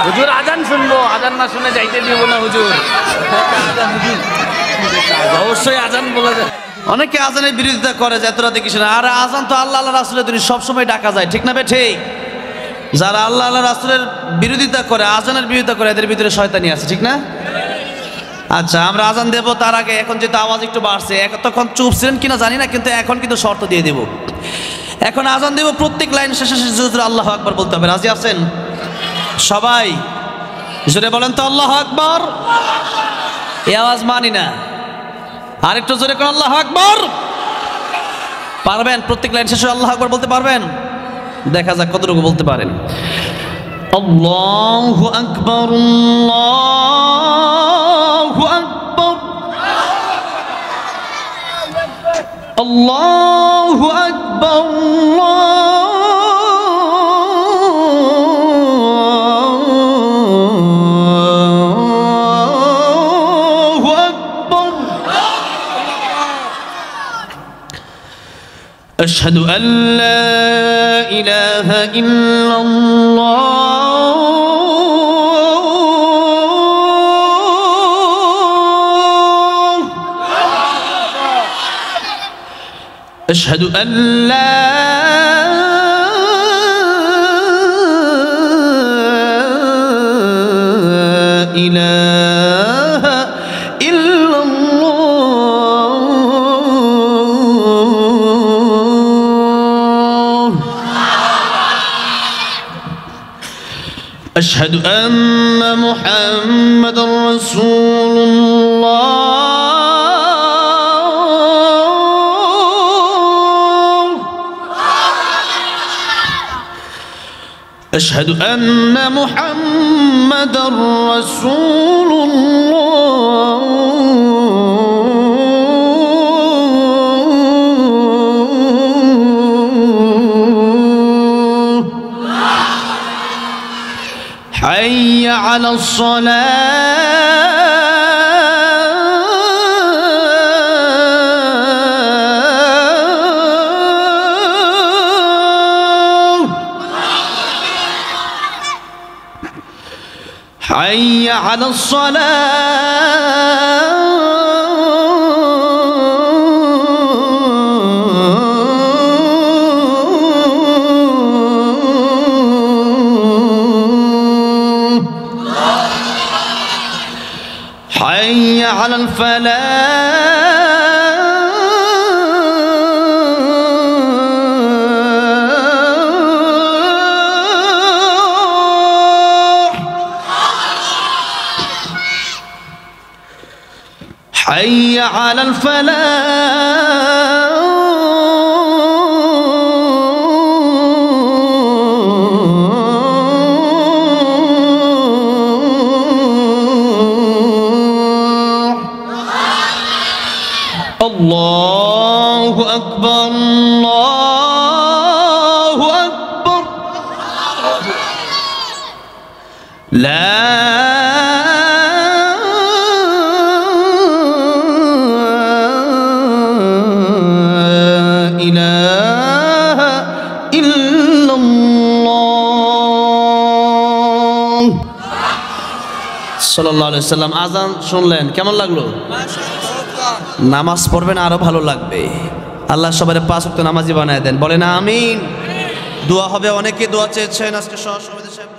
হুজুর আজান শুনবো, আজান না শুনে যাইতে দিব না হুজুর। অবশ্যই আজান বলা যায়। অনেকে আজানের বিরোধিতা করে যে এত রাতে কিছু না, আর আজান তো আল্লাহ আল্লাহ রাসূলের দিন সবসময় ডাকা যায়, ঠিক না বে ঠিক? যারা আল্লাহ আল্লাহ রাসূলের বিরোধিতা করে, আজানের বিরোধিতা করে, এদের ভিতরে শয়তানি আছে, ঠিক না? আচ্ছা, আমরা আজান দেব তার আগে এখন যেহেতু আওয়াজ একটু বাড়ছে, তখন চুপ ছিলেন কিনা জানি না, কিন্তু এখন কিন্তু শর্ত দিয়ে দেব। এখন আজান দেব, প্রত্যেক লাইন শেষে শেষে আল্লাহু আকবার বলতে হবে। রাজি আছেন সবাই? জোরে বলেন তো আল্লাহু আকবার। এই আওয়াজ মানি না, আরেকটু জোরে করে আল্লাহু আকবার। পারবেন? প্রত্যেক লাইন শেষে আল্লাহু আকবার বলতে পারবেন? দেখা যাক কতটুকু বলতে পারেন। আল্লাহু আকবার, আল্লাহু আকবার, আল্লাহু আকবার, আল্লাহু আকবার। আশহাদু আন লা ইলাহা ইল্লাল্লাহ, أشهد أن لا إله إلا الله، أشهد أن محمدًا رسول الله، أشهد أن محمدًا رسول الله، حي على الصلاة، حي على الصلاة، حي على الفلاح، حي على الفلاح، الله أكبر، الله أكبر، لا إله إلا الله সাল্লাল্লাহু আলাইহি ওয়াসাল্লাম। আজান শুনলেন, কেমন লাগলো? নামাজ পড়বেন আরো ভালো লাগবে। আল্লাহ সবার 5 ওয়াক্ত নামাজি বানায় দেন, বলেন আমিন। দোয়া হবে, অনেকে দোয়া চেয়েছেন আজকে সহ সভাপতি সাহেব।